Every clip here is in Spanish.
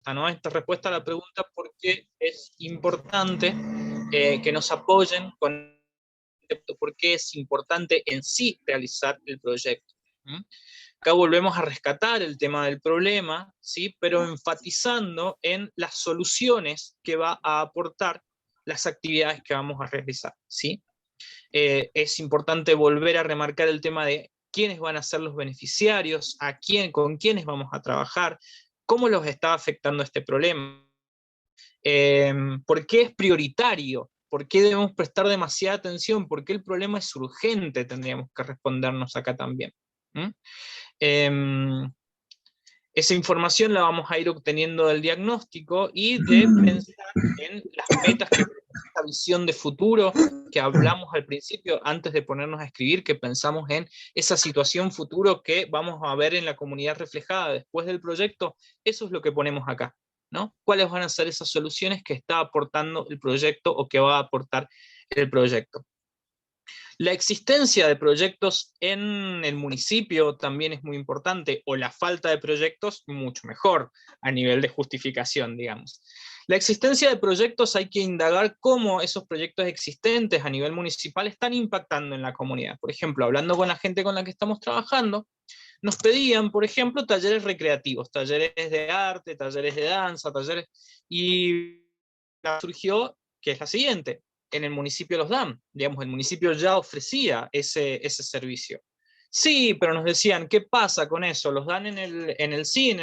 respuesta, ¿no? Esta respuesta a la pregunta por qué es importante que nos apoyen con por qué es importante en sí realizar el proyecto. ¿Mm? Acá volvemos a rescatar el tema del problema, ¿sí? Pero enfatizando en las soluciones que va a aportar las actividades que vamos a realizar, ¿sí? Es importante volver a remarcar el tema de quiénes van a ser los beneficiarios, con quiénes vamos a trabajar, cómo los está afectando este problema, por qué es prioritario, por qué debemos prestar demasiada atención, por qué el problema es urgente, tendríamos que respondernos acá también. Esa información la vamos a ir obteniendo del diagnóstico y de pensar en las metas que esta visión de futuro que hablamos al principio, antes de ponernos a escribir, que pensamos en esa situación futuro que vamos a ver en la comunidad reflejada después del proyecto. Eso es lo que ponemos acá, ¿no? ¿Cuáles van a ser esas soluciones que está aportando el proyecto o que va a aportar el proyecto? La existencia de proyectos en el municipio también es muy importante, o la falta de proyectos mucho mejor a nivel de justificación, digamos. La existencia de proyectos hay que indagar cómo esos proyectos existentes a nivel municipal están impactando en la comunidad. Por ejemplo, hablando con la gente con la que estamos trabajando, nos pedían, por ejemplo, talleres recreativos, talleres de arte, talleres de danza, talleres, y surgió que es la siguiente: en el municipio los dan, digamos, el municipio ya ofrecía ese servicio. Sí, pero nos decían, ¿qué pasa con eso? Los dan en el cine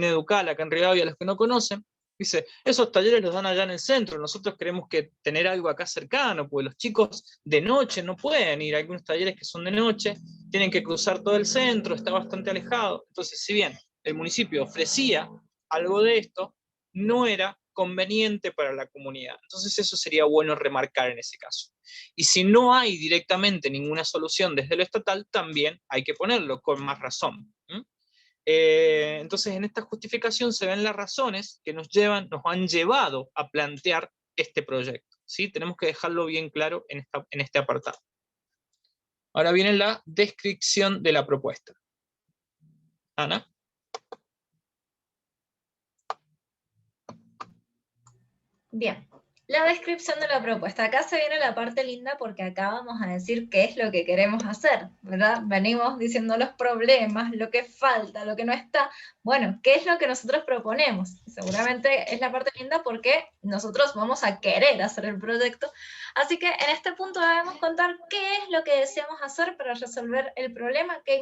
Educal, acá en Rivadavia, los que no conocen, dice, esos talleres los dan allá en el centro, nosotros queremos tener algo acá cercano, porque los chicos de noche no pueden ir, hay algunos talleres que son de noche, tienen que cruzar todo el centro, está bastante alejado. Entonces, si bien el municipio ofrecía algo de esto, no era conveniente para la comunidad. Entonces eso sería bueno remarcar en ese caso. Y si no hay directamente ninguna solución desde lo estatal, también hay que ponerlo con más razón. Entonces en esta justificación se ven las razones que nos han llevado a plantear este proyecto, ¿sí? Tenemos que dejarlo bien claro en este apartado. Ahora viene la descripción de la propuesta. Ana. Bien, la descripción de la propuesta. Acá se viene la parte linda porque acá vamos a decir qué es lo que queremos hacer, ¿verdad? Venimos diciendo los problemas, lo que falta, lo que no está. Bueno, ¿qué es lo que nosotros proponemos? Seguramente es la parte linda porque nosotros vamos a querer hacer el proyecto. Así que en este punto debemos contar qué es lo que deseamos hacer para resolver el problema que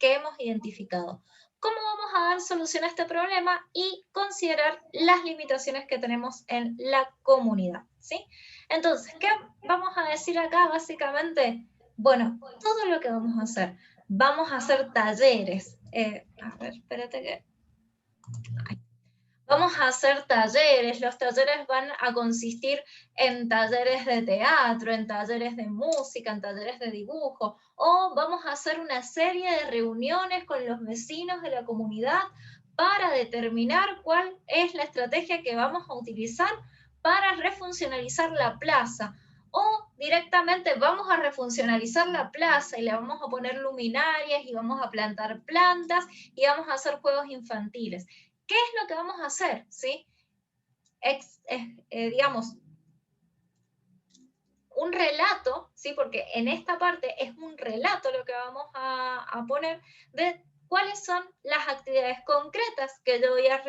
hemos identificado. ¿Cómo vamos a dar solución a este problema? Y considerar las limitaciones que tenemos en la comunidad, ¿sí? Entonces, ¿qué vamos a decir acá básicamente? Bueno, todo lo que vamos a hacer. Vamos a hacer talleres. A ver, espérate que... Ay. Vamos a hacer talleres, los talleres van a consistir en talleres de teatro, en talleres de música, en talleres de dibujo, o vamos a hacer una serie de reuniones con los vecinos de la comunidad para determinar cuál es la estrategia que vamos a utilizar para refuncionalizar la plaza. O directamente vamos a refuncionalizar la plaza y le vamos a poner luminarias y vamos a plantar plantas y vamos a hacer juegos infantiles. ¿Qué es lo que vamos a hacer? ¿Sí? Digamos, un relato, ¿sí? Porque en esta parte es un relato lo que vamos a poner de cuáles son las actividades concretas que yo voy a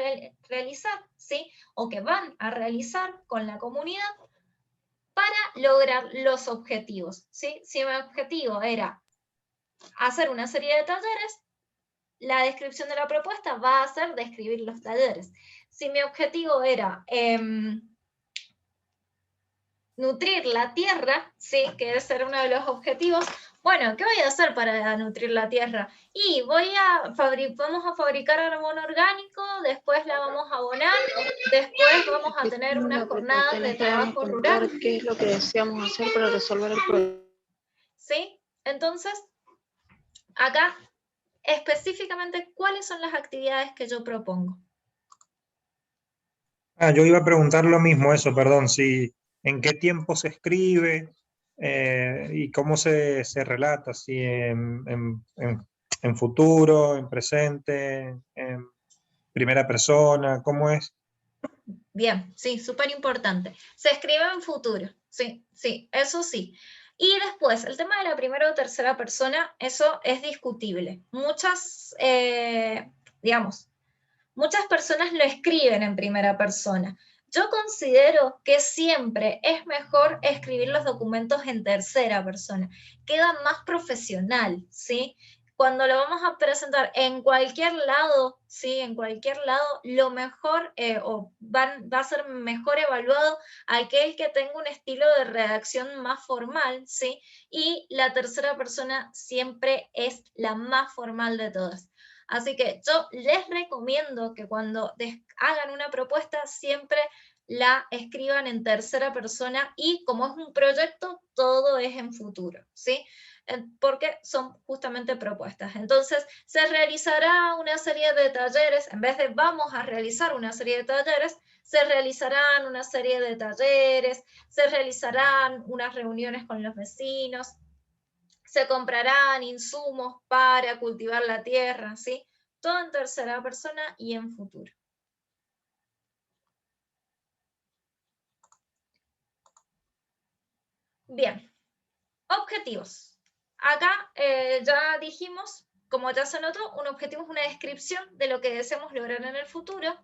realizar, ¿sí? O que van a realizar con la comunidad para lograr los objetivos, ¿sí? Si mi objetivo era hacer una serie de talleres, la descripción de la propuesta va a ser describir los talleres. Si mi objetivo era nutrir la tierra, sí, que ese era uno de los objetivos, bueno, ¿qué voy a hacer para nutrir la tierra? Y vamos a fabricar abono orgánico, después la vamos a abonar, después vamos a tener unas jornadas de trabajo rural. ¿Qué es lo que deseamos hacer para resolver el problema? ¿Sí? Entonces, acá específicamente, ¿cuáles son las actividades que yo propongo? Yo iba a preguntar lo mismo, eso, perdón, si en qué tiempo se escribe y cómo se relata, si en futuro, en presente, primera persona? ¿Cómo es? Bien, sí, súper importante. Se escribe en futuro, sí, sí, eso sí. Y después, el tema de la primera o tercera persona, eso es discutible. Digamos, muchas personas lo escriben en primera persona. Yo considero que siempre es mejor escribir los documentos en tercera persona. Queda más profesional, ¿sí? Cuando lo vamos a presentar en cualquier lado, ¿sí? En cualquier lado, lo mejor va a ser mejor evaluado aquel que tenga un estilo de redacción más formal, ¿sí? Y la tercera persona siempre es la más formal de todas. Así que yo les recomiendo que cuando hagan una propuesta siempre la escriban en tercera persona y como es un proyecto, todo es en futuro, ¿sí? Porque son justamente propuestas. Entonces, se realizará una serie de talleres, en vez de vamos a realizar una serie de talleres, se realizarán una serie de talleres, se realizarán unas reuniones con los vecinos, se comprarán insumos para cultivar la tierra, ¿sí? Todo en tercera persona y en futuro. Bien, objetivos. Acá ya dijimos, como ya se notó, un objetivo es una descripción de lo que deseamos lograr en el futuro.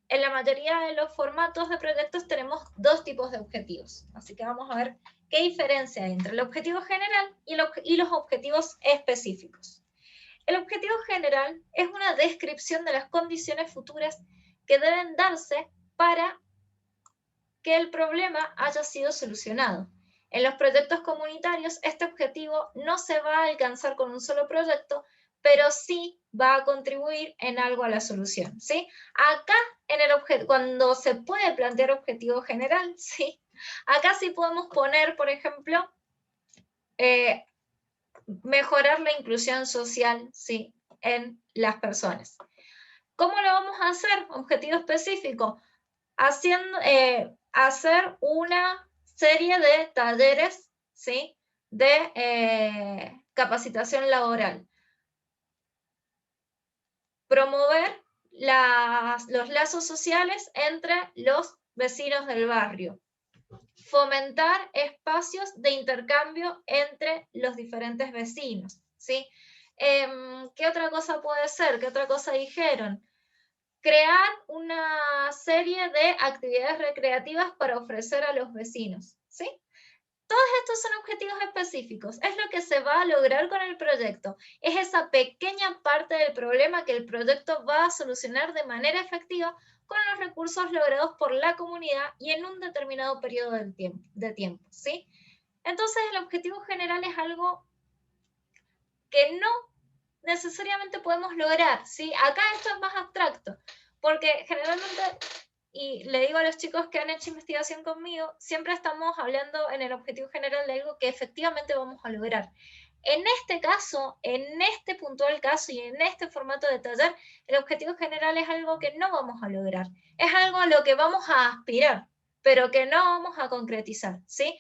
En la mayoría de los formatos de proyectos tenemos dos tipos de objetivos, así que vamos a ver qué diferencia hay entre el objetivo general y los objetivos específicos. El objetivo general es una descripción de las condiciones futuras que deben darse para que el problema haya sido solucionado. En los proyectos comunitarios, este objetivo no se va a alcanzar con un solo proyecto, pero sí va a contribuir en algo a la solución, ¿sí? Acá, cuando se puede plantear objetivo general, ¿sí? Acá sí podemos poner, por ejemplo, mejorar la inclusión social, ¿sí? En las personas. ¿Cómo lo vamos a hacer? Objetivo específico. Hacer una serie de talleres, ¿sí? De capacitación laboral. Promover los lazos sociales entre los vecinos del barrio. Fomentar espacios de intercambio entre los diferentes vecinos, ¿sí? ¿Qué otra cosa puede ser? ¿Qué otra cosa dijeron? Crear una serie de actividades recreativas para ofrecer a los vecinos, ¿sí? Todos estos son objetivos específicos, es lo que se va a lograr con el proyecto, es esa pequeña parte del problema que el proyecto va a solucionar de manera efectiva con los recursos logrados por la comunidad y en un determinado periodo de tiempo, ¿sí? Entonces el objetivo general es algo que no necesariamente podemos lograr, ¿sí? Acá esto es más abstracto, porque generalmente, y le digo a los chicos que han hecho investigación conmigo, siempre estamos hablando en el objetivo general de algo que efectivamente vamos a lograr. En este caso, en este puntual caso y en este formato de taller, el objetivo general es algo que no vamos a lograr, es algo a lo que vamos a aspirar, pero que no vamos a concretizar, ¿sí?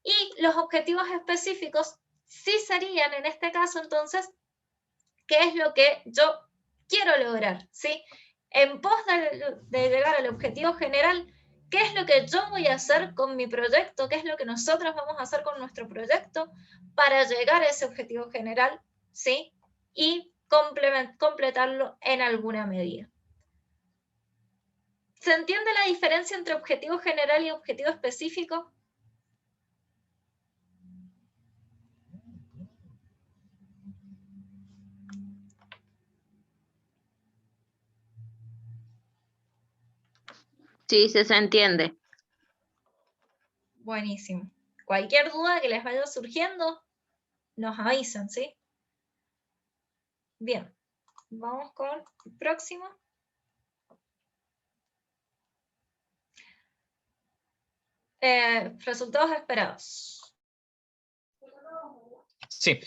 Y los objetivos específicos sí serían, en este caso, entonces, qué es lo que yo quiero lograr, ¿sí? En pos de llegar al objetivo general, ¿qué es lo que yo voy a hacer con mi proyecto? ¿Qué es lo que nosotros vamos a hacer con nuestro proyecto para llegar a ese objetivo general, ¿sí? Y completarlo en alguna medida. ¿Se entiende la diferencia entre objetivo general y objetivo específico? Sí, se entiende. Buenísimo. Cualquier duda que les vaya surgiendo, nos avisan, ¿sí? Bien, vamos con el próximo. Resultados esperados. Sí,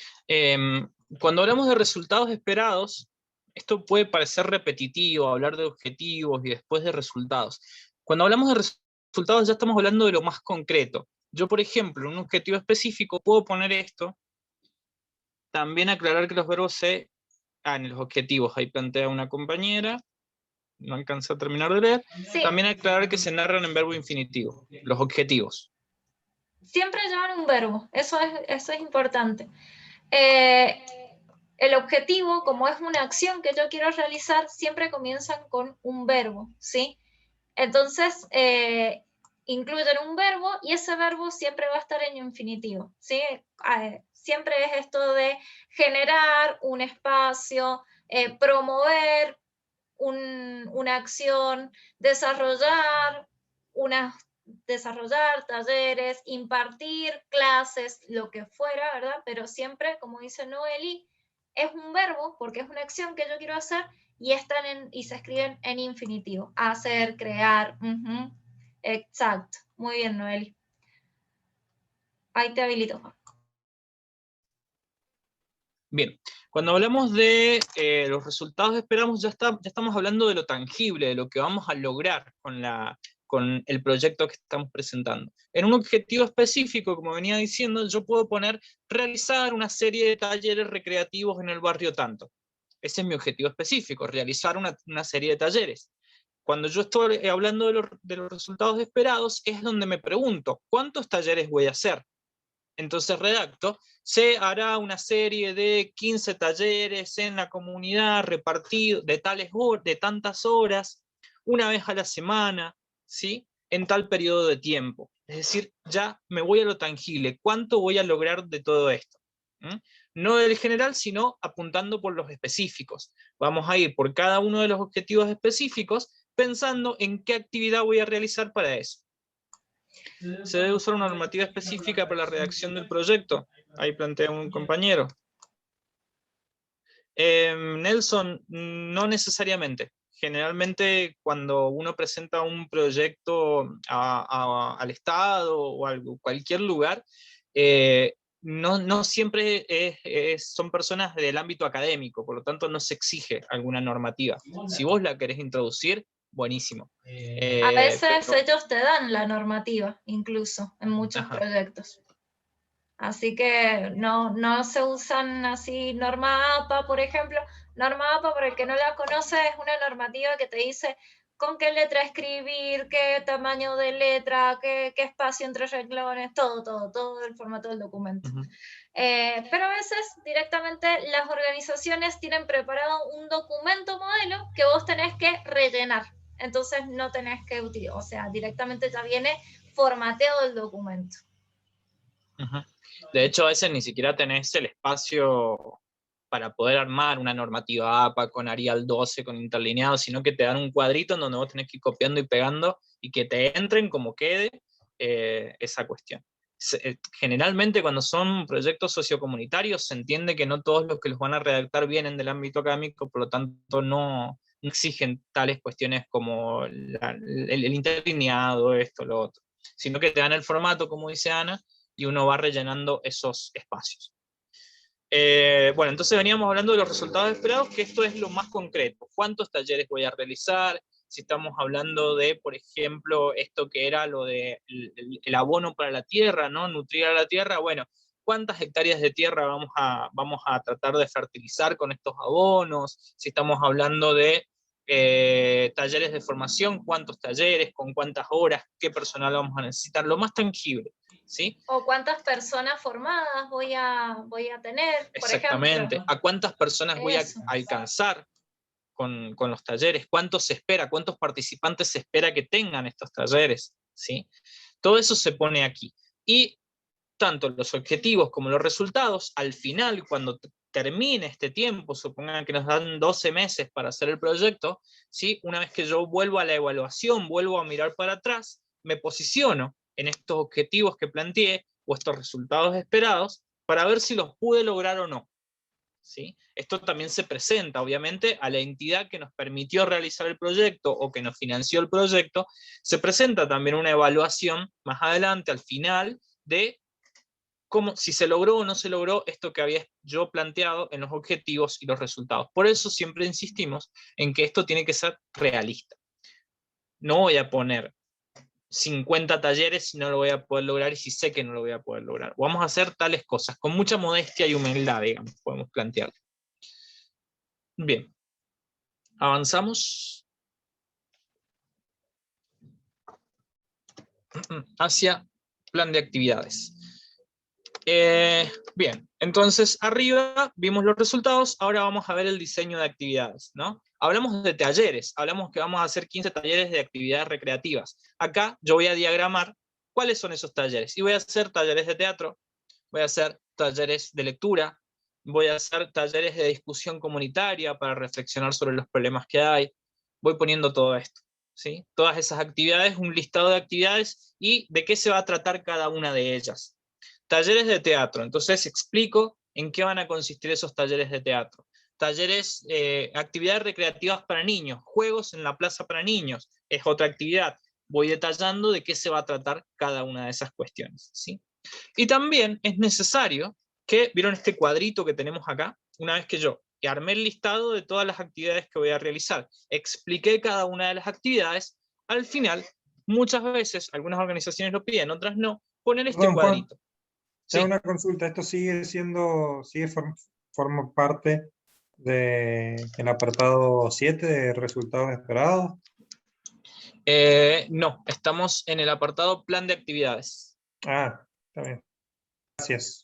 cuando hablamos de resultados esperados, esto puede parecer repetitivo, hablar de objetivos y después de resultados. Cuando hablamos de resultados ya estamos hablando de lo más concreto. Yo, por ejemplo, en un objetivo específico puedo poner esto, también aclarar que los verbos en los objetivos, ahí plantea una compañera, no alcancé a terminar de leer. Sí. También aclarar que se narran en verbo infinitivo, los objetivos. Siempre llevan un verbo, eso es importante. El objetivo, como es una acción que yo quiero realizar, siempre comienzan con un verbo, ¿sí? Entonces, incluyen un verbo y ese verbo siempre va a estar en infinitivo, ¿sí? Siempre es esto de generar un espacio, promover una acción, desarrollar talleres, impartir clases, lo que fuera, ¿verdad? Pero siempre, como dice Noeli, es un verbo porque es una acción que yo quiero hacer y se escriben en infinitivo. Hacer, crear, exacto. Muy bien, Noeli. Ahí te habilito, Juan. Bien, cuando hablamos de los resultados esperamos, ya estamos hablando de lo tangible, de lo que vamos a lograr con el proyecto que estamos presentando. En un objetivo específico, como venía diciendo, yo puedo poner realizar una serie de talleres recreativos en el barrio tanto. Ese es mi objetivo específico, realizar una serie de talleres. Cuando yo estoy hablando de los resultados esperados, es donde me pregunto, ¿cuántos talleres voy a hacer? Entonces redacto, se hará una serie de 15 talleres en la comunidad, repartidos de tantas horas, una vez a la semana, ¿sí? En tal periodo de tiempo. Es decir, ya me voy a lo tangible, ¿cuánto voy a lograr de todo esto? No del general, sino apuntando por los específicos. Vamos a ir por cada uno de los objetivos específicos, pensando en qué actividad voy a realizar para eso. Se debe usar una normativa específica para la redacción del proyecto. Ahí plantea un compañero. Nelson, no necesariamente. Generalmente cuando uno presenta un proyecto al Estado o a cualquier lugar, no siempre son personas del ámbito académico, por lo tanto no se exige alguna normativa. Si vos la querés introducir, buenísimo. A veces ellos te dan la normativa, incluso, en muchos Ajá. proyectos. Así que no se usan así norma APA, por ejemplo. Norma APA, para el que no la conoce, es una normativa que te dice con qué letra escribir, qué tamaño de letra, qué espacio entre renglones, todo el formato del documento. Pero a veces directamente las organizaciones tienen preparado un documento modelo que vos tenés que rellenar. Entonces no tenés que utilizar, o sea, directamente ya viene formateado el documento. De hecho, a veces ni siquiera tenés el espacio para poder armar una normativa APA con Arial 12, con interlineado, sino que te dan un cuadrito en donde vos tenés que ir copiando y pegando y que te entren como quede esa cuestión. Generalmente cuando son proyectos sociocomunitarios se entiende que no todos los que los van a redactar vienen del ámbito académico, por lo tanto no exigen tales cuestiones como el interlineado, esto, lo otro, sino que te dan el formato, como dice Ana, y uno va rellenando esos espacios. Bueno, entonces veníamos hablando de los resultados esperados, que esto es lo más concreto. ¿Cuántos talleres voy a realizar? Si estamos hablando de, por ejemplo, esto que era lo de el abono para la tierra, ¿no? Nutrir a la tierra, bueno, ¿cuántas hectáreas de tierra vamos a tratar de fertilizar con estos abonos? Si estamos hablando de talleres de formación, ¿cuántos talleres? ¿Con cuántas horas? ¿Qué personal vamos a necesitar? Lo más tangible, ¿sí? O cuántas personas formadas voy a tener, por exactamente, ejemplo. ¿a cuántas personas voy a alcanzar con los talleres? ¿Cuántos se espera? ¿Cuántos participantes se espera que tengan estos talleres? ¿Sí? Todo eso se pone aquí. Y tanto los objetivos como los resultados, al final, cuando termine este tiempo, supongan que nos dan 12 meses para hacer el proyecto, ¿sí? Una vez que yo vuelvo a la evaluación, vuelvo a mirar para atrás, me posiciono en estos objetivos que planteé o estos resultados esperados para ver si los pude lograr o no. ¿Sí? Esto también se presenta, obviamente, a la entidad que nos permitió realizar el proyecto o que nos financió el proyecto, se presenta también una evaluación más adelante, al final, de cómo, si se logró o no se logró esto que había yo planteado en los objetivos y los resultados. Por eso siempre insistimos en que esto tiene que ser realista. No voy a poner 50 talleres si no lo voy a poder lograr y si sé que no lo voy a poder lograr. Vamos a hacer tales cosas, con mucha modestia y humildad, digamos, podemos plantear. Bien, avanzamos. hacia plan de actividades. Bien, entonces arriba vimos los resultados, ahora vamos a ver el diseño de actividades, ¿no? Hablamos de talleres, hablamos que vamos a hacer 15 talleres de actividades recreativas. Acá yo voy a diagramar cuáles son esos talleres, y voy a hacer talleres de teatro, voy a hacer talleres de lectura, voy a hacer talleres de discusión comunitaria para reflexionar sobre los problemas que hay, voy poniendo todo esto, ¿sí? Todas esas actividades, un listado de actividades, y de qué se va a tratar cada una de ellas. Talleres de teatro, entonces explico en qué van a consistir esos talleres de teatro. Talleres, actividades recreativas para niños, juegos en la plaza para niños, es otra actividad. Voy detallando de qué se va a tratar cada una de esas cuestiones, ¿sí? Y también es necesario que, ¿vieron este cuadrito que tenemos acá? Una vez que yo armé el listado de todas las actividades que voy a realizar, expliqué cada una de las actividades, al final, muchas veces, algunas organizaciones lo piden, otras no, poner este Perdón, Juan, cuadrito. te hago Sí. una consulta. ¿Esto forma parte del apartado 7 de resultados esperados? No, estamos en el apartado plan de actividades. Ah, está bien. Gracias.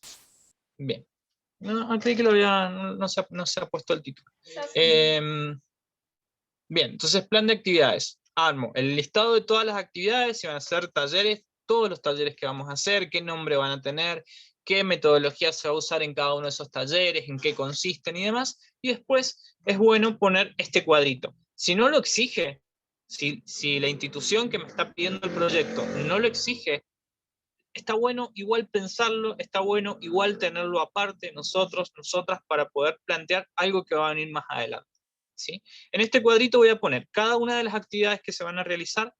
Bien. No, creí que no se ha puesto el título. Bien, entonces plan de actividades. Armo el listado de todas las actividades, si van a ser talleres, todos los talleres que vamos a hacer, qué nombre van a tener, qué metodología se va a usar en cada uno de esos talleres, en qué consisten y demás. Y después es bueno poner este cuadrito. Si no lo exige, si la institución que me está pidiendo el proyecto no lo exige, está bueno igual pensarlo, está bueno igual tenerlo aparte nosotros, nosotras, para poder plantear algo que va a venir más adelante, ¿sí? En este cuadrito voy a poner cada una de las actividades que se van a realizar,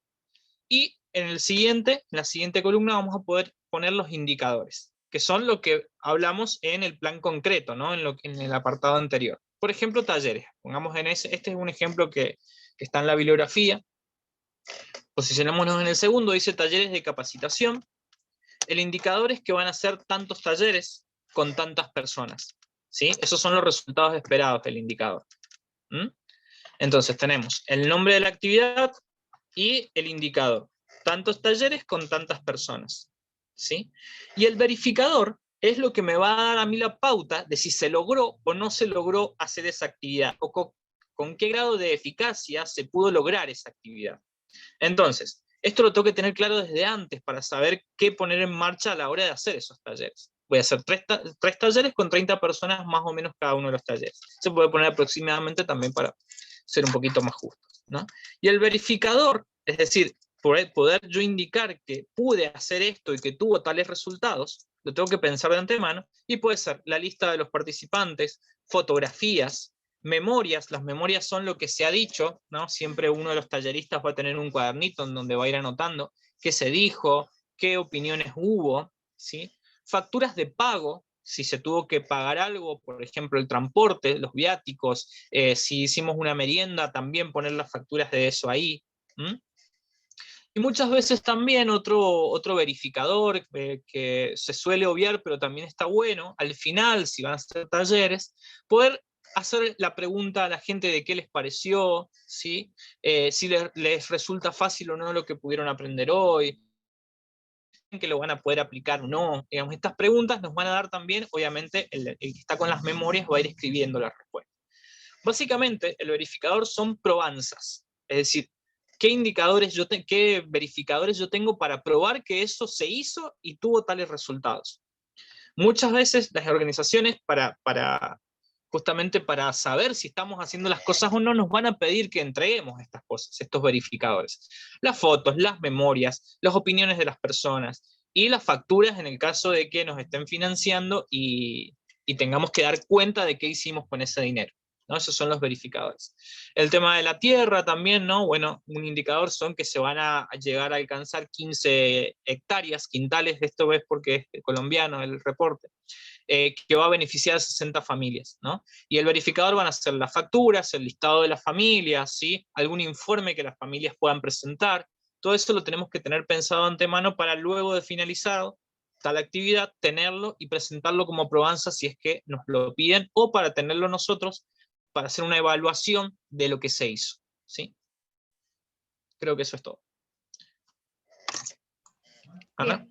y en la siguiente columna vamos a poder poner los indicadores, que son lo que hablamos en el plan concreto, ¿no? En el apartado anterior. Por ejemplo, talleres. Pongamos este es un ejemplo que está en la bibliografía. Posicionémonos en el segundo, dice talleres de capacitación. El indicador es que van a ser tantos talleres con tantas personas, ¿sí? Esos son los resultados esperados del indicador. Entonces tenemos el nombre de la actividad y el indicador. Tantos talleres con tantas personas, ¿sí? Y el verificador es lo que me va a dar a mí la pauta de si se logró o no se logró hacer esa actividad, o con qué grado de eficacia se pudo lograr esa actividad. Entonces, esto lo tengo que tener claro desde antes para saber qué poner en marcha a la hora de hacer esos talleres. Voy a hacer tres talleres con 30 personas más o menos cada uno de los talleres. Se puede poner aproximadamente también para ser un poquito más justos, ¿no? Y el verificador, es decir, poder yo indicar que pude hacer esto y que tuvo tales resultados, lo tengo que pensar de antemano, y puede ser la lista de los participantes, fotografías, memorias. Las memorias son lo que se ha dicho, ¿no? Siempre uno de los talleristas va a tener un cuadernito en donde va a ir anotando qué se dijo, qué opiniones hubo, ¿sí? Facturas de pago, si se tuvo que pagar algo, por ejemplo el transporte, los viáticos, si hicimos una merienda, también poner las facturas de eso ahí. Y muchas veces también otro verificador que se suele obviar, pero también está bueno, al final, si van a hacer talleres, poder hacer la pregunta a la gente de qué les pareció, ¿sí? Si les resulta fácil o no lo que pudieron aprender hoy, que lo van a poder aplicar o no. Digamos, estas preguntas nos van a dar también, obviamente, el que está con las memorias va a ir escribiendo la respuesta. Básicamente, el verificador son probanzas, es decir, qué verificadores yo tengo para probar que eso se hizo y tuvo tales resultados. Muchas veces las organizaciones, justamente para saber si estamos haciendo las cosas o no, nos van a pedir que entreguemos estas cosas, estos verificadores. Las fotos, las memorias, las opiniones de las personas y las facturas en el caso de que nos estén financiando y tengamos que dar cuenta de qué hicimos con ese dinero, ¿no? Esos son los verificadores. El tema de la tierra también, ¿no? Bueno, un indicador son que se van a llegar a alcanzar 15 hectáreas, quintales, esto es porque es colombiano el reporte, que va a beneficiar a 60 familias, ¿no? Y el verificador van a ser las facturas, el listado de las familias, ¿sí? Algún informe que las familias puedan presentar. Todo eso lo tenemos que tener pensado de antemano para luego de finalizado tal actividad, tenerlo y presentarlo como probanza si es que nos lo piden, o para tenerlo nosotros para hacer una evaluación de lo que se hizo, ¿sí? Creo que eso es todo. Ana.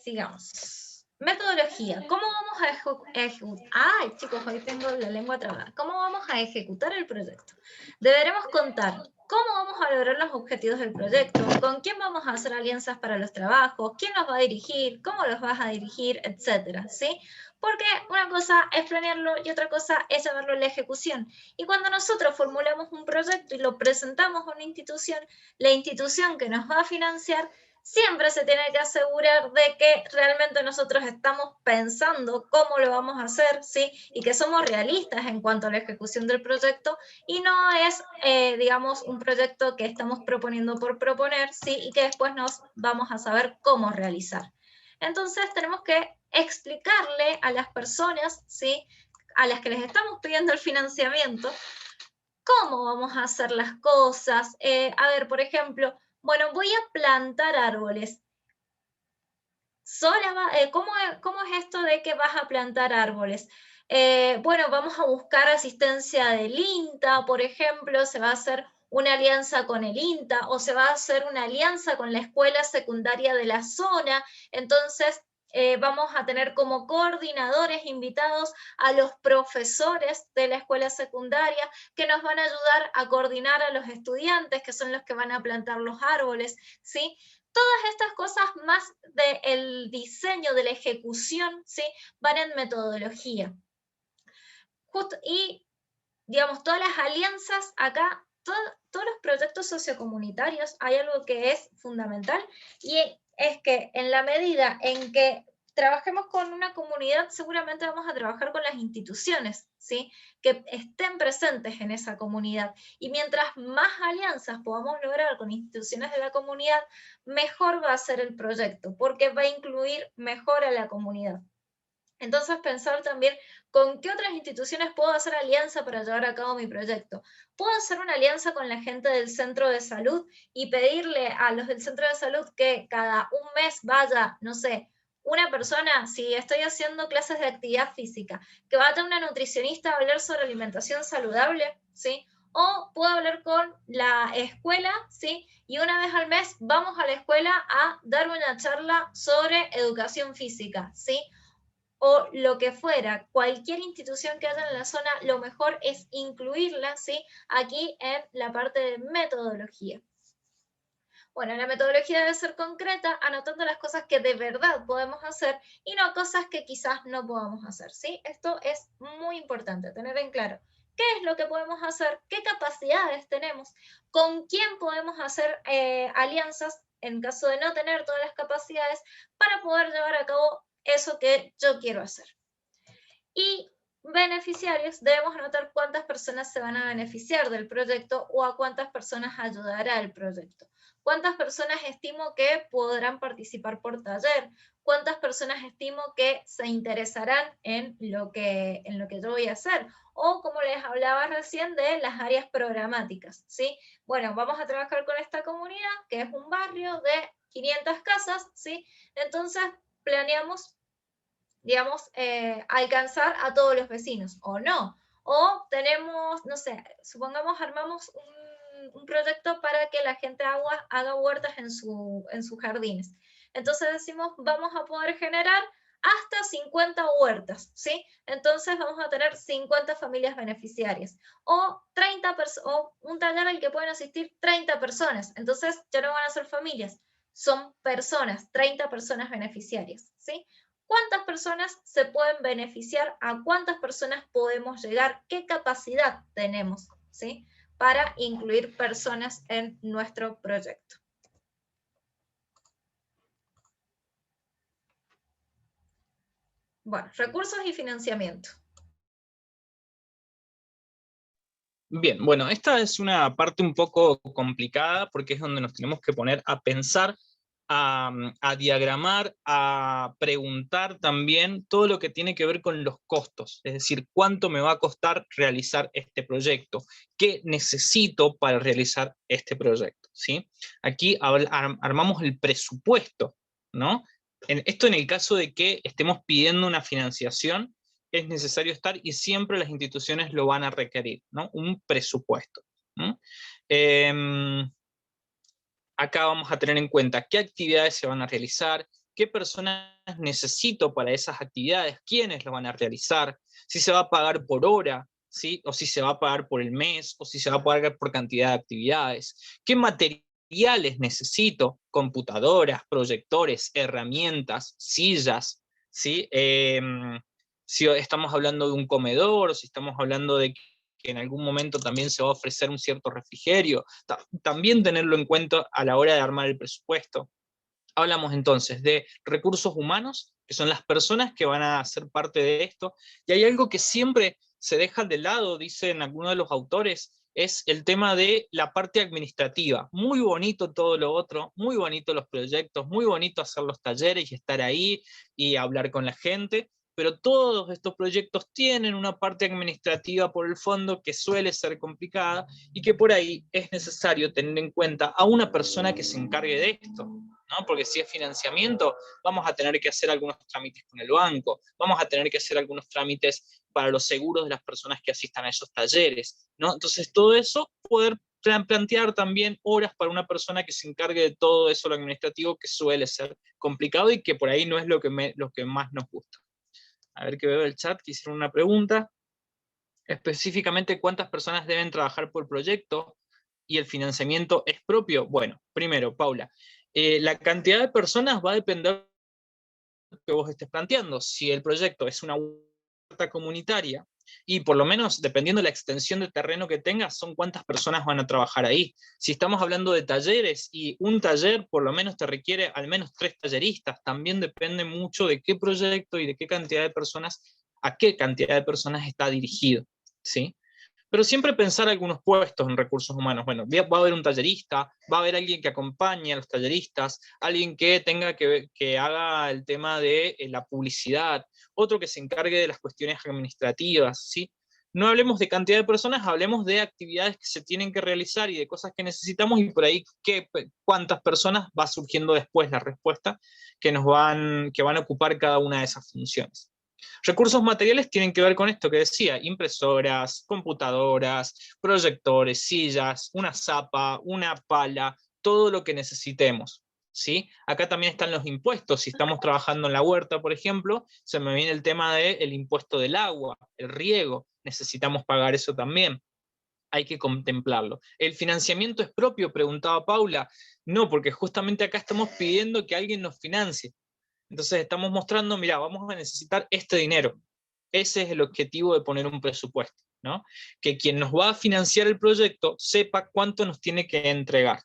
Sigamos. Metodología. ¿Cómo vamos a ejecutar? Ay, chicos, hoy tengo la lengua trabada. ¿Cómo vamos a ejecutar el proyecto? Deberemos contar cómo vamos a lograr los objetivos del proyecto, con quién vamos a hacer alianzas para los trabajos, quién los va a dirigir, cómo los vas a dirigir, etcétera, ¿sí? Porque una cosa es planearlo y otra cosa es llevarlo a la ejecución. Y cuando nosotros formulamos un proyecto y lo presentamos a una institución, la institución que nos va a financiar siempre se tiene que asegurar de que realmente nosotros estamos pensando cómo lo vamos a hacer, ¿sí? Y que somos realistas en cuanto a la ejecución del proyecto y no es, digamos, un proyecto que estamos proponiendo por proponer, ¿sí? Y que después nos vamos a saber cómo realizar. Entonces tenemos que explicarle a las personas, ¿sí? A las que les estamos pidiendo el financiamiento, cómo vamos a hacer las cosas. A ver, por ejemplo, bueno, voy a plantar árboles. ¿Cómo es esto de que vas a plantar árboles? Bueno, vamos a buscar asistencia del INTA, por ejemplo, se va a hacer una alianza con el INTA o se va a hacer una alianza con la escuela secundaria de la zona. Entonces, vamos a tener como coordinadores invitados a los profesores de la escuela secundaria que nos van a ayudar a coordinar a los estudiantes, que son los que van a plantar los árboles, ¿sí? Todas estas cosas más del diseño, de la ejecución, ¿sí? Van en metodología. Y, digamos, todas las alianzas acá, todos los proyectos sociocomunitarios, hay algo que es fundamental, y es que en la medida en que trabajemos con una comunidad, seguramente vamos a trabajar con las instituciones, ¿sí? Que estén presentes en esa comunidad. Y mientras más alianzas podamos lograr con instituciones de la comunidad, mejor va a ser el proyecto, porque va a incluir mejor a la comunidad. Entonces pensar también con qué otras instituciones puedo hacer alianza para llevar a cabo mi proyecto. Puedo hacer una alianza con la gente del centro de salud y pedirle a los del centro de salud que cada un mes vaya, no sé, una persona, si estoy haciendo clases de actividad física, que vaya una nutricionista a hablar sobre alimentación saludable, ¿sí? O puedo hablar con la escuela, ¿sí? Y una vez al mes vamos a la escuela a dar una charla sobre educación física, ¿sí? O lo que fuera, cualquier institución que haya en la zona, lo mejor es incluirla, ¿sí? Aquí en la parte de metodología. Bueno, la metodología debe ser concreta, anotando las cosas que de verdad podemos hacer y no cosas que quizás no podamos hacer, ¿sí? Esto es muy importante, tener en claro qué es lo que podemos hacer, qué capacidades tenemos, con quién podemos hacer alianzas en caso de no tener todas las capacidades para poder llevar a cabo eso que yo quiero hacer. Y beneficiarios, debemos anotar cuántas personas se van a beneficiar del proyecto o a cuántas personas ayudará el proyecto. ¿Cuántas personas estimo que podrán participar por taller? ¿Cuántas personas estimo que se interesarán en lo que yo voy a hacer? O como les hablaba recién de las áreas programáticas, ¿sí? Bueno, vamos a trabajar con esta comunidad, que es un barrio de 500 casas, ¿sí? Entonces planeamos, digamos, alcanzar a todos los vecinos, o no. O tenemos, no sé, supongamos armamos un proyecto para que la gente haga huertas en sus jardines. Entonces decimos, vamos a poder generar hasta 50 huertas, ¿sí? Entonces vamos a tener 50 familias beneficiarias. O un taller al que pueden asistir 30 personas. Entonces ya no van a ser familias, son personas, 30 personas beneficiarias, ¿sí? ¿Cuántas personas se pueden beneficiar? ¿A cuántas personas podemos llegar? ¿Qué capacidad tenemos, ¿sí? Para incluir personas en nuestro proyecto? Bueno, recursos y financiamiento. Bien, bueno, esta es una parte un poco complicada porque es donde nos tenemos que poner a pensar, a diagramar, a preguntar también todo lo que tiene que ver con los costos, es decir, cuánto me va a costar realizar este proyecto, qué necesito para realizar este proyecto, ¿sí? Aquí armamos el presupuesto, ¿no? Esto en el caso de que estemos pidiendo una financiación, es necesario estar, y siempre las instituciones lo van a requerir, ¿no? Un presupuesto, ¿no? acá vamos a tener en cuenta qué actividades se van a realizar, qué personas necesito para esas actividades, quiénes lo van a realizar, si se va a pagar por hora, ¿sí? O si se va a pagar por el mes, o si se va a pagar por cantidad de actividades, qué materiales necesito, computadoras, proyectores, herramientas, sillas, ¿sí? Si estamos hablando de un comedor, si estamos hablando de que en algún momento también se va a ofrecer un cierto refrigerio, también tenerlo en cuenta a la hora de armar el presupuesto. Hablamos entonces de recursos humanos, que son las personas que van a ser parte de esto, y hay algo que siempre se deja de lado, dicen algunos de los autores, es el tema de la parte administrativa. Muy bonito todo lo otro, muy bonito los proyectos, muy bonito hacer los talleres y estar ahí y hablar con la gente, pero todos estos proyectos tienen una parte administrativa por el fondo que suele ser complicada y que por ahí es necesario tener en cuenta a una persona que se encargue de esto, ¿no? Porque si es financiamiento, vamos a tener que hacer algunos trámites con el banco, vamos a tener que hacer algunos trámites para los seguros de las personas que asistan a esos talleres, ¿no? Entonces todo eso, poder plantear también horas para una persona que se encargue de todo eso, lo administrativo, que suele ser complicado y que por ahí no es lo que más nos gusta. A ver que veo el chat, que hicieron una pregunta. Específicamente, ¿cuántas personas deben trabajar por proyecto? ¿Y el financiamiento es propio? Bueno, primero, Paula, la cantidad de personas va a depender de lo que vos estés planteando. Si el proyecto es una huerta comunitaria, y por lo menos, dependiendo de la extensión de terreno que tengas, son cuántas personas van a trabajar ahí. Si estamos hablando de talleres, y un taller por lo menos te requiere al menos 3 talleristas, también depende mucho de qué proyecto y de qué cantidad de personas, a qué cantidad de personas está dirigido, ¿sí? Pero siempre pensar algunos puestos en recursos humanos. Bueno, va a haber un tallerista, va a haber alguien que acompañe a los talleristas, alguien que tenga que haga el tema de la publicidad, otro que se encargue de las cuestiones administrativas, ¿sí? No hablemos de cantidad de personas, hablemos de actividades que se tienen que realizar y de cosas que necesitamos, y por ahí cuántas personas va surgiendo después la respuesta que van a ocupar cada una de esas funciones. Recursos materiales tienen que ver con esto que decía: impresoras, computadoras, proyectores, sillas, una zapa, una pala, todo lo que necesitemos, ¿sí? Acá también están los impuestos. Si estamos trabajando en la huerta, por ejemplo, se me viene el tema del impuesto del agua, el riego, necesitamos pagar eso también. Hay que contemplarlo. ¿El financiamiento es propio?, preguntaba Paula. No, porque justamente acá estamos pidiendo que alguien nos financie. Entonces estamos mostrando, mira, vamos a necesitar este dinero. Ese es el objetivo de poner un presupuesto, ¿no? Que quien nos va a financiar el proyecto sepa cuánto nos tiene que entregar,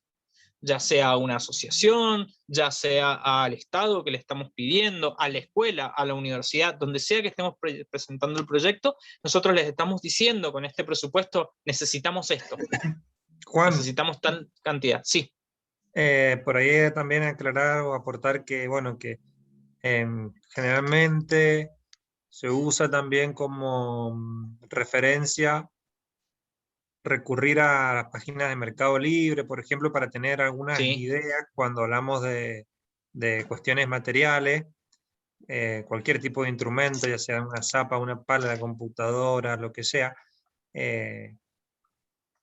ya sea a una asociación, ya sea al Estado que le estamos pidiendo, a la escuela, a la universidad, donde sea que estemos presentando el proyecto, nosotros les estamos diciendo con este presupuesto: necesitamos esto, Juan, necesitamos tal cantidad. Sí. por ahí también aclarar o aportar que, bueno, que generalmente se usa también como referencia recurrir a las páginas de Mercado Libre, por ejemplo, para tener algunas Sí. ideas cuando hablamos de cuestiones materiales, cualquier tipo de instrumento, ya sea una zapa, una pala, la computadora, lo que sea,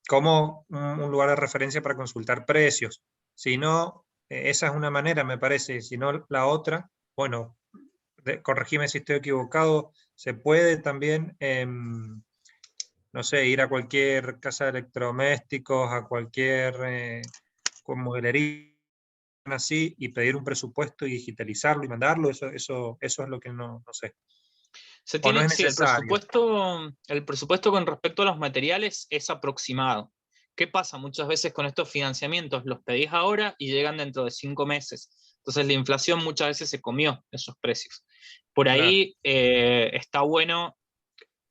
como un lugar de referencia para consultar precios. Si no, esa es una manera, me parece. Si no, la otra, bueno, corregime si estoy equivocado, se puede también, no sé, ir a cualquier casa de electrodomésticos, a cualquier mueblería así, y pedir un presupuesto y digitalizarlo y mandarlo. Eso es lo que no sé. Se O no tiene, es sí, necesario. el presupuesto con respecto a los materiales es aproximado. ¿Qué pasa muchas veces con estos financiamientos? Los pedís ahora y llegan dentro de 5 meses. Entonces la inflación muchas veces se comió esos precios. Por ahí está bueno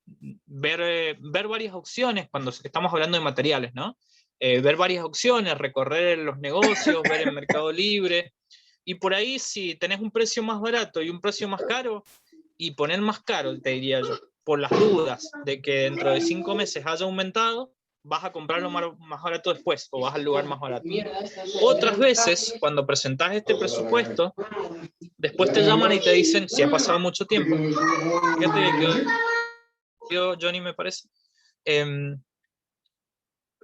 ver varias opciones cuando estamos hablando de materiales, ¿no? Ver varias opciones, recorrer los negocios, ver en Mercado Libre, y por ahí si tenés un precio más barato y un precio más caro, y poner más caro, te diría yo, por las dudas de que dentro de 5 meses haya aumentado, vas a comprarlo más barato después, o vas al lugar más barato. Otras veces, cuando presentás este presupuesto, después te llaman y te dicen, si ha pasado mucho tiempo, fíjate que quedó Johnny, me parece,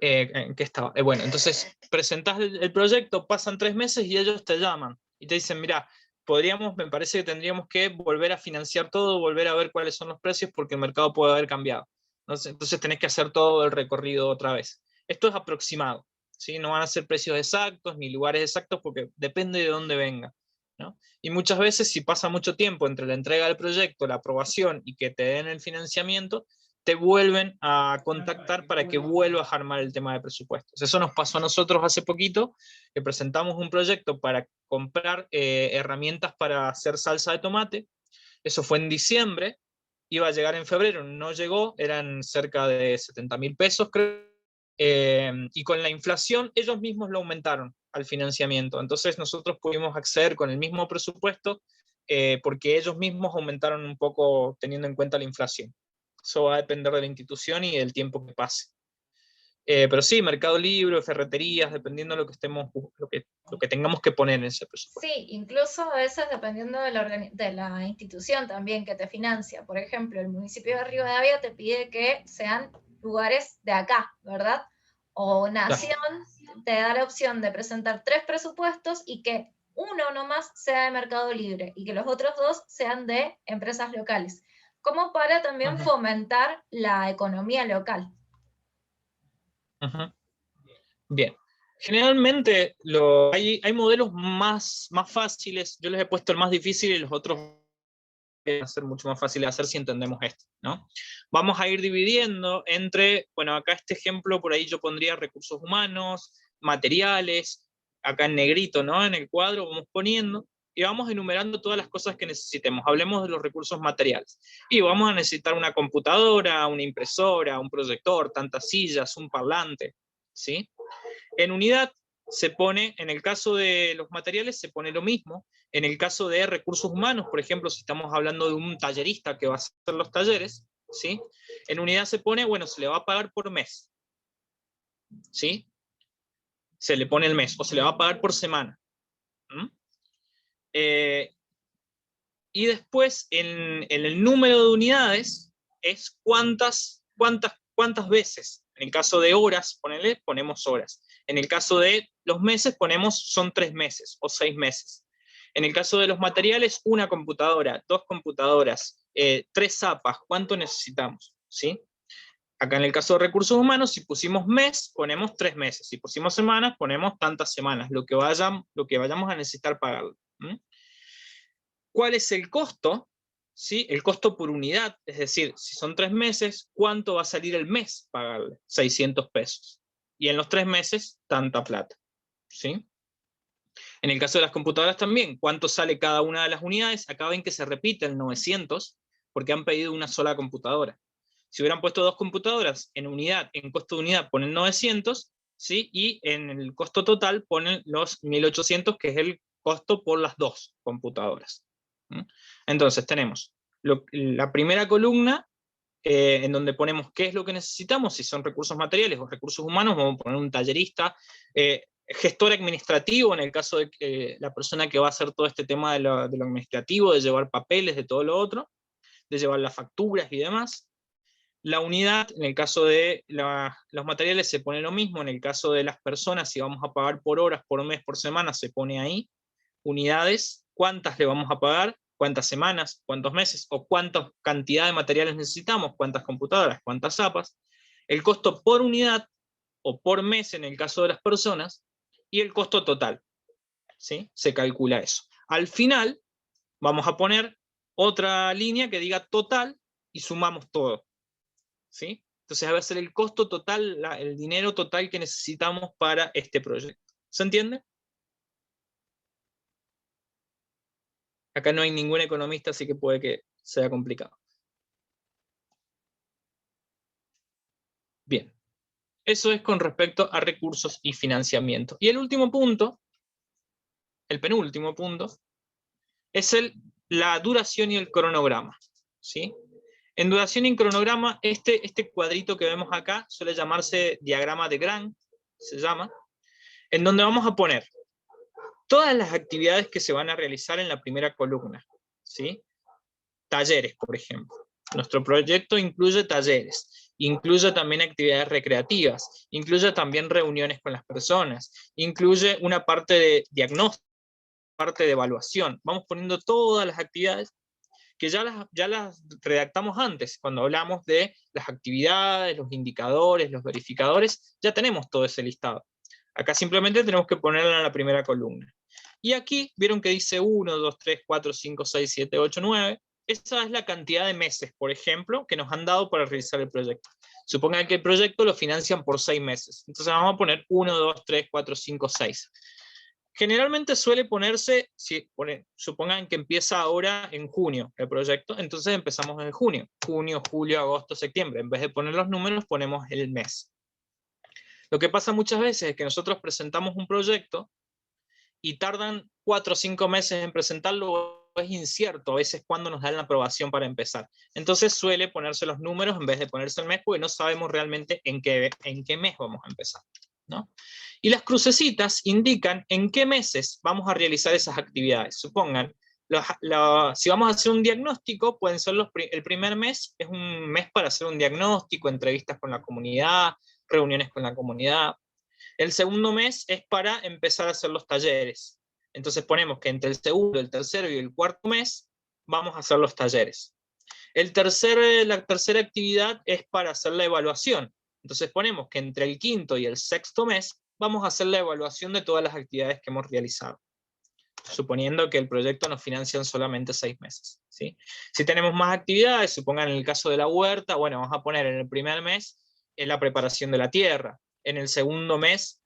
¿En qué estaba? Bueno, entonces presentás el proyecto, pasan 3 meses y ellos te llaman y te dicen, mira, me parece que tendríamos que volver a financiar todo, volver a ver cuáles son los precios porque el mercado puede haber cambiado. Entonces tenés que hacer todo el recorrido otra vez. Esto es aproximado, ¿sí? No van a ser precios exactos ni lugares exactos porque depende de dónde venga, ¿no? Y muchas veces, si pasa mucho tiempo entre la entrega del proyecto, la aprobación y que te den el financiamiento, te vuelven a contactar para que vuelvas a armar el tema de presupuestos. Eso nos pasó a nosotros hace poquito, que presentamos un proyecto para comprar herramientas para hacer salsa de tomate. Eso fue en diciembre, iba a llegar en febrero, no llegó, eran cerca de 70.000 pesos, creo. Y con la inflación, ellos mismos lo aumentaron al financiamiento. Entonces nosotros pudimos acceder con el mismo presupuesto, porque ellos mismos aumentaron un poco teniendo en cuenta la inflación. Eso va a depender de la institución y del tiempo que pase. Pero sí, Mercado Libre, ferreterías, dependiendo de lo que lo que tengamos que poner en ese presupuesto. Sí, incluso a veces dependiendo de la institución también que te financia. Por ejemplo, el municipio de Rivadavia te pide que sean lugares de acá, ¿verdad? O Nación te da la opción de presentar 3 presupuestos y que uno nomás sea de Mercado Libre y que los otros 2 sean de empresas locales, como para también fomentar la economía local. Bien. Generalmente hay modelos más fáciles, yo les he puesto el más difícil y los otros van a ser mucho más fáciles de hacer si entendemos esto, ¿no? Vamos a ir dividiendo entre, bueno, acá este ejemplo, por ahí yo pondría recursos humanos, materiales, acá en negrito, ¿no? En el cuadro vamos poniendo, y vamos enumerando todas las cosas que necesitemos. Hablemos de los recursos materiales. Y vamos a necesitar una computadora, una impresora, un proyector, tantas sillas, un parlante, ¿sí? En unidad se pone, en el caso de los materiales se pone lo mismo. En el caso de recursos humanos, por ejemplo, si estamos hablando de un tallerista que va a hacer los talleres, ¿sí? En unidad se pone, bueno, se le va a pagar por mes, ¿sí? Se le pone el mes, o se le va a pagar por semana. Y después, en el número de unidades, es cuántas veces. En el caso de horas, ponemos horas. En el caso de los meses, son 3 meses o 6 meses. En el caso de los materiales, una computadora, 2 computadoras, 3 zapas, ¿cuánto necesitamos? ¿Sí? Acá en el caso de recursos humanos, si pusimos mes, ponemos 3 meses. Si pusimos semanas, ponemos tantas semanas, lo que vayamos a necesitar pagar. ¿Cuál es el costo? ¿Sí? El costo por unidad, es decir, si son 3 meses, ¿cuánto va a salir el mes pagarle? 600 pesos. Y en los 3 meses, tanta plata. ¿Sí? En el caso de las computadoras también, ¿cuánto sale cada una de las unidades? Acá ven que se repite el 900, porque han pedido una sola computadora. Si hubieran puesto 2 computadoras en unidad, en costo de unidad ponen 900, ¿sí? Y en el costo total ponen los 1800, que es el costo por las 2 computadoras. Entonces tenemos la primera columna, en donde ponemos qué es lo que necesitamos, si son recursos materiales o recursos humanos, vamos a poner un tallerista, gestor administrativo, en el caso de que la persona que va a hacer todo este tema de lo administrativo, de llevar papeles, de todo lo otro, de llevar las facturas y demás. La unidad, en el caso de los materiales se pone lo mismo, en el caso de las personas, si vamos a pagar por horas, por mes, por semana, se pone ahí. Unidades, cuántas le vamos a pagar, cuántas semanas, cuántos meses, o cuánta cantidad de materiales necesitamos, cuántas computadoras, cuántas zapas. El costo por unidad, o por mes en el caso de las personas, y el costo total. ¿Sí? Se calcula eso. Al final, vamos a poner otra línea que diga total, y sumamos todo. ¿Sí? Entonces va a ser el costo total, el dinero total que necesitamos para este proyecto. ¿Se entiende? Acá no hay ningún economista, así que puede que sea complicado. Bien. Eso es con respecto a recursos y financiamiento. Y el último punto, el penúltimo punto, es la duración y el cronograma. ¿Sí? En duración y cronograma, este cuadrito que vemos acá suele llamarse diagrama de Gantt, se llama, en donde vamos a poner todas las actividades que se van a realizar en la primera columna. ¿Sí? Talleres, por ejemplo. Nuestro proyecto incluye talleres. incluye también actividades recreativas, incluye también reuniones con las personas, incluye una parte de diagnóstico, parte de evaluación. Vamos poniendo todas las actividades que ya las redactamos antes, cuando hablamos de las actividades, los indicadores, los verificadores, ya tenemos todo ese listado. Acá simplemente tenemos que ponerla en la primera columna. Y aquí, vieron que dice 1, 2, 3, 4, 5, 6, 7, 8, 9. Esa es la cantidad de meses, por ejemplo, que nos han dado para realizar el proyecto. Supongan que el proyecto lo financian por 6 meses. Entonces vamos a poner 1, 2, 3, 4, 5, 6. Generalmente suele ponerse, supongan que empieza ahora en junio el proyecto, entonces empezamos en junio, julio, agosto, septiembre. En vez de poner los números, ponemos el mes. Lo que pasa muchas veces es que nosotros presentamos un proyecto y tardan 4 o 5 meses en presentarlo, es incierto a veces cuándo nos dan la aprobación para empezar. Entonces suele ponerse los números en vez de ponerse el mes, porque no sabemos realmente en qué mes vamos a empezar, ¿no? Y las crucecitas indican en qué meses vamos a realizar esas actividades. Supongan, si vamos a hacer un diagnóstico, pueden ser el primer mes, es un mes para hacer un diagnóstico, entrevistas con la comunidad, reuniones con la comunidad. El segundo mes es para empezar a hacer los talleres. Entonces ponemos que entre el segundo, el tercero y el cuarto mes vamos a hacer los talleres. La tercera actividad es para hacer la evaluación. Entonces ponemos que entre el quinto y el sexto mes vamos a hacer la evaluación de todas las actividades que hemos realizado, suponiendo que el proyecto nos financian solamente 6 meses. ¿Sí? Si tenemos más actividades, supongan en el caso de la huerta, bueno, vamos a poner en el primer mes la preparación de la tierra, en el segundo mes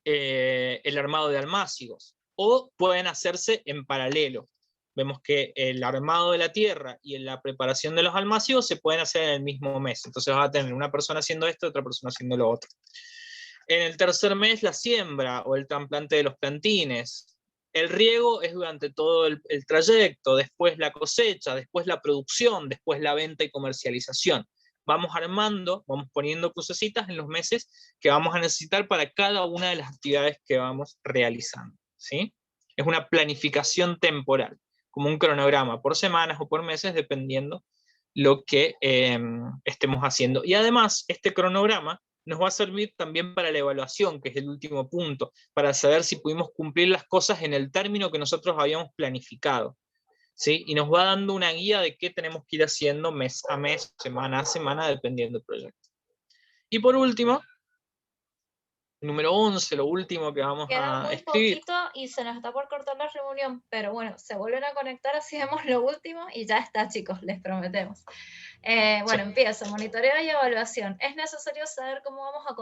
el armado de almácigos, o pueden hacerse en paralelo. Vemos que el armado de la tierra y la preparación de los almácigos se pueden hacer en el mismo mes, entonces vas a tener una persona haciendo esto y otra persona haciendo lo otro. En el tercer mes la siembra o el trasplante de los plantines. El riego es durante todo el trayecto, después la cosecha, después la producción, después la venta y comercialización. Vamos armando, vamos poniendo crucecitas en los meses que vamos a necesitar para cada una de las actividades que vamos realizando, ¿sí? Es una planificación temporal, como un cronograma por semanas o por meses, dependiendo lo que estemos haciendo. Y además, este cronograma nos va a servir también para la evaluación, que es el último punto, para saber si pudimos cumplir las cosas en el término que nosotros habíamos planificado, ¿sí? Y nos va dando una guía de qué tenemos que ir haciendo mes a mes, semana a semana, dependiendo del proyecto. Y por último, número 11, lo último que vamos Queda a muy escribir. poquito y se nos está por cortar la reunión, pero bueno, se vuelven a conectar, así vemos lo último y ya está, chicos, les prometemos. Bueno, Sí. empiezo, monitoreo y evaluación. Es necesario saber cómo vamos a